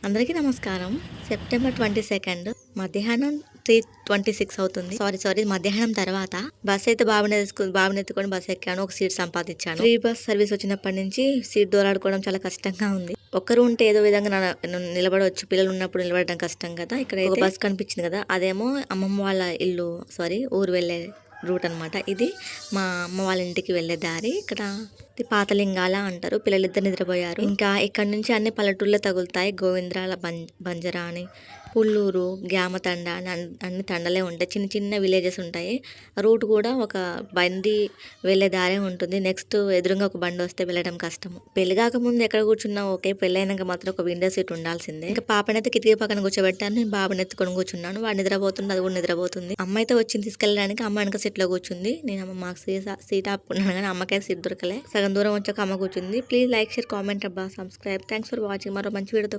అందరికీ నమస్కారం. సెప్టెంబర్ 22 మధ్యాహ్నం 3:26 అవుతుంది. సారీ మధ్యాహ్నం తర్వాత బస్ అయితే బాబుని ఎత్తుకొని బస్ ఎక్కాను. ఒక సీట్ సంపాదించాను. ఫ్రీ బస్ సర్వీస్ వచ్చినప్పటి నుంచి సీట్ దోలాడుకోవడం చాలా కష్టంగా ఉంది. ఒక్కరు ఉంటే ఏదో విధంగా నిలబడవచ్చు. పిల్లలు ఉన్నప్పుడు నిలబడడం కష్టం కదా. ఇక్కడ ఒక బస్ కనిపించింది కదా, అదేమో అమ్మమ్మ వాళ్ళ ఇల్లు ఊరు వెళ్ళే రూట్ అనమాట. ఇది మా అమ్మ వాళ్ళ ఇంటికి వెళ్ళే దారి. ఇక్కడ పాతలింగాల అంటారు. పిల్లలిద్దరు నిద్రపోయారు. ఇంకా ఇక్కడ నుంచి అన్ని పల్లెటూళ్ళే తగులుతాయి. గోవింద్రాల బంజరా అని, పుల్లూరు, గ్యామతండ అని అన్ని తండలే ఉంటాయి. చిన్న చిన్న విలేజెస్ ఉంటాయి. రూట్ కూడా ఒక బండి వెళ్ళే దారే ఉంటుంది. నెక్స్ట్ ఎదురుగా ఒక బండి వస్తే వెళ్ళడం కష్టము. పెళ్లి కాకముందు ఎక్కడ కూర్చున్నా ఓకే, పెళ్ళైనాక మాత్రం ఒక విండో సీట్ ఉండాల్సిందే. ఇంకా పాపనైతే కిటికీ పక్కన కూర్చోబెట్టాను. నేను బాబుని ఎత్తుకొని కూర్చున్నాను. వాడు నిద్రపోతుంది, అది కూడా నిద్రపోతుంది. అమ్మ అయితే వచ్చింది తీసుకెళ్ళడానికి. అమ్మ వెనక సీట్ లో కూర్చుంది. నేను మాకు సీట్ ఆపుకున్నాను కానీ అమ్మకైతే సీట్ దొరకలే. సగం దూరం వచ్చాక అమ్మ కూర్చుంది. Please like, share, comment, subscribe. Thanks for watching. మరో మంచి వీడియోతో